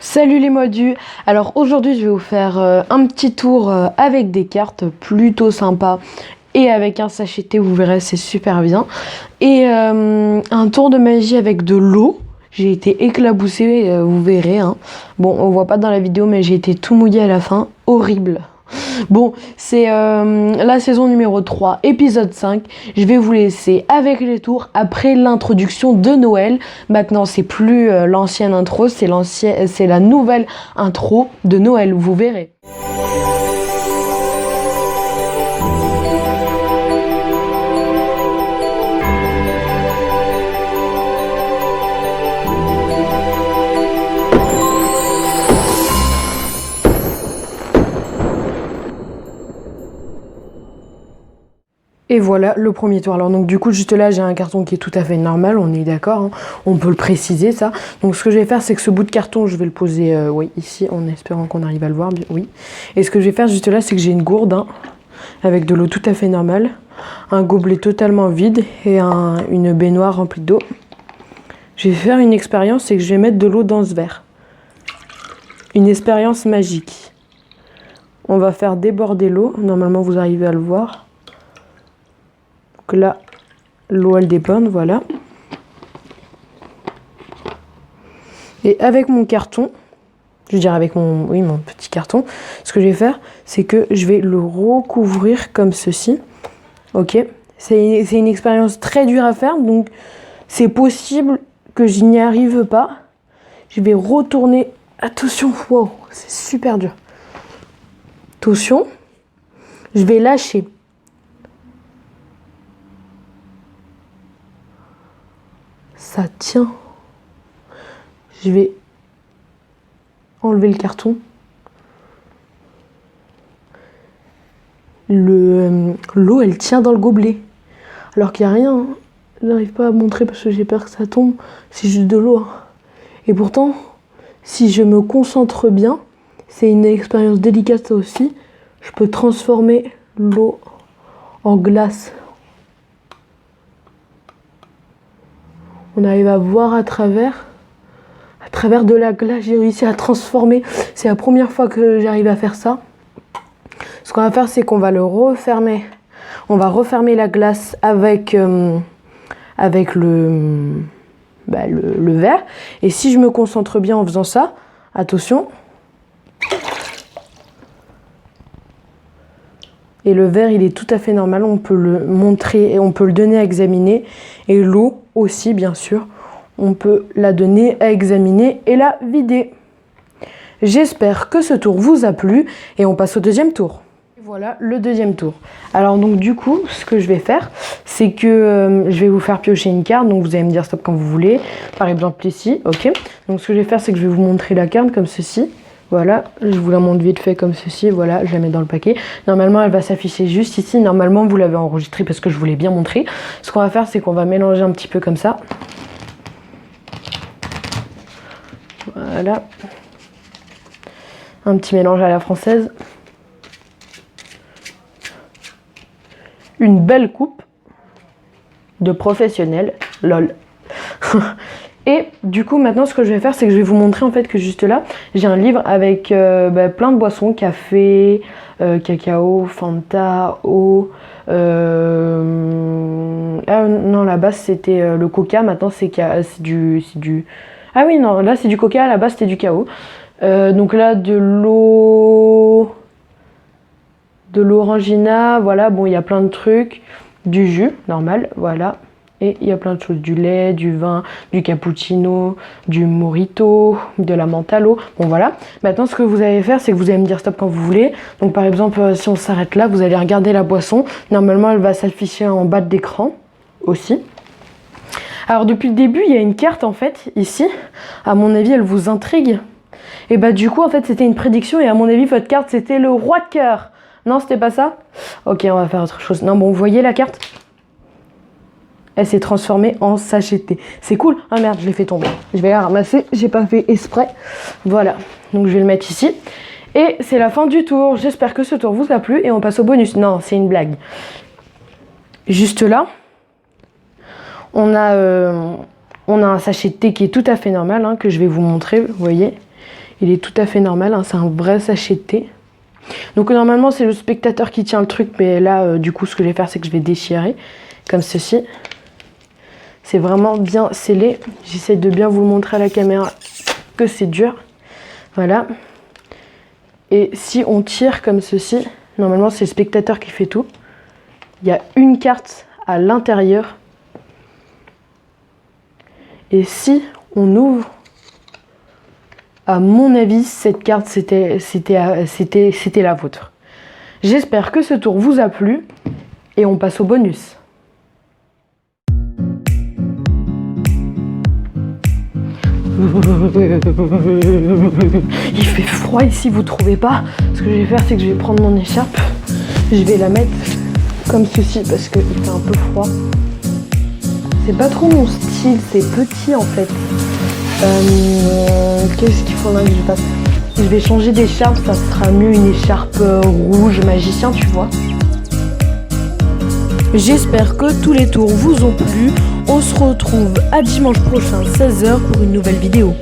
Salut les modus. Alors aujourd'hui je vais vous faire un petit tour avec des cartes plutôt sympas et avec un sachet thé, vous verrez c'est super bien. Et un tour de magie avec de l'eau. J'ai été éclaboussée, vous verrez hein. Bon, on voit pas dans la vidéo mais j'ai été tout mouillé à la fin, horrible. Bon, c'est la saison numéro 3, épisode 5. Je vais vous laisser avec les tours après l'introduction de Noël. Maintenant, c'est plus l'ancienne intro, c'est la nouvelle intro de Noël, vous verrez. Et voilà le premier tour. Alors donc du coup juste là j'ai un carton qui est tout à fait normal, on est d'accord, hein, on peut le préciser ça. Donc ce que je vais faire c'est que ce bout de carton je vais le poser oui, ici en espérant qu'on arrive à le voir, oui. Et ce que je vais faire juste là c'est que j'ai une gourde hein, avec de l'eau tout à fait normale, un gobelet totalement vide et une baignoire remplie d'eau. Je vais faire une expérience, c'est que je vais mettre de l'eau dans ce verre. Une expérience magique. On va faire déborder l'eau, normalement vous arrivez à le voir. Donc là, l'eau elle déborde, voilà. Et avec mon carton, je veux dire avec mon petit carton, ce que je vais faire, c'est que je vais le recouvrir comme ceci. Ok, c'est une expérience très dure à faire, donc c'est possible que je n'y arrive pas. Je vais retourner, attention, wow, c'est super dur. Attention, je vais lâcher. Ça tient. Je vais enlever le carton. L'eau, elle tient dans le gobelet. Alors qu'il n'y a rien. Je n'arrive pas à montrer parce que j'ai peur que ça tombe. C'est juste de l'eau. Et pourtant, si je me concentre bien, c'est une expérience délicate aussi. Je peux transformer l'eau en glace. On arrive à voir à travers de la glace, j'ai réussi à transformer. C'est la première fois que j'arrive à faire ça. Ce qu'on va faire, c'est qu'on va le refermer. On va refermer la glace avec le verre. Et si je me concentre bien en faisant ça, attention. Et le verre, il est tout à fait normal. On peut le montrer et on peut le donner à examiner. Et l'eau aussi, bien sûr. On peut la donner à examiner et la vider. J'espère que ce tour vous a plu. Et on passe au deuxième tour. Voilà le deuxième tour. Alors donc du coup, ce que je vais faire, c'est que je vais vous faire piocher une carte. Donc vous allez me dire stop quand vous voulez. Par exemple ici, ok. Donc ce que je vais faire, c'est que je vais vous montrer la carte comme ceci. Voilà, je vous la montre vite fait comme ceci, voilà, je la mets dans le paquet. Normalement, elle va s'afficher juste ici. Normalement, vous l'avez enregistrée parce que je vous l'ai bien montré. Ce qu'on va faire, c'est qu'on va mélanger un petit peu comme ça. Voilà. Un petit mélange à la française. Une belle coupe de professionnel, lol. Et du coup maintenant ce que je vais faire c'est que je vais vous montrer en fait que juste là j'ai un livre avec plein de boissons, café, cacao, Fanta, eau, ah non la base c'était le coca, maintenant c'est du ah oui non là c'est du coca, à la base c'était du cacao, donc là de l'orangina, voilà, bon il y a plein de trucs, du jus normal, voilà. Et il y a plein de choses, du lait, du vin, du cappuccino, du mojito, de la menthe à l'eau. Bon voilà, maintenant ce que vous allez faire, c'est que vous allez me dire stop quand vous voulez. Donc par exemple, si on s'arrête là, vous allez regarder la boisson. Normalement, elle va s'afficher en bas de l'écran aussi. Alors depuis le début, il y a une carte en fait, ici. À mon avis, elle vous intrigue. Et bah du coup, en fait, c'était une prédiction. Et à mon avis, votre carte, c'était le roi de cœur. Non, c'était pas ça? Ok, on va faire autre chose. Non, bon, vous voyez la carte? Elle s'est transformée en sachet de thé. C'est cool. Ah merde, je l'ai fait tomber. Je vais la ramasser. J'ai pas fait exprès. Voilà. Donc je vais le mettre ici. Et c'est la fin du tour. J'espère que ce tour vous a plu. Et on passe au bonus. Non, c'est une blague. Juste là, on a un sachet de thé qui est tout à fait normal, hein, que je vais vous montrer. Vous voyez, Il est tout à fait normal, hein, c'est un vrai sachet de thé. Donc normalement c'est le spectateur qui tient le truc, mais là du coup ce que je vais faire c'est que je vais déchirer comme ceci. C'est vraiment bien scellé. J'essaie de bien vous le montrer à la caméra que c'est dur. Voilà. Et si on tire comme ceci, normalement c'est le spectateur qui fait tout. Il y a une carte à l'intérieur. Et si on ouvre, à mon avis, cette carte c'était la vôtre. J'espère que ce tour vous a plu et on passe au bonus. Il fait froid ici, vous trouvez pas? Ce que je vais faire, c'est que je vais prendre mon écharpe. Je vais la mettre comme ceci parce qu'il fait un peu froid. C'est pas trop mon style, c'est petit en fait. Qu'est-ce qu'il faudra que je fasse? Je vais changer d'écharpe, ça sera mieux une écharpe rouge magicien, tu vois. J'espère que tous les tours vous ont plu. On se retrouve à dimanche prochain 16h pour une nouvelle vidéo.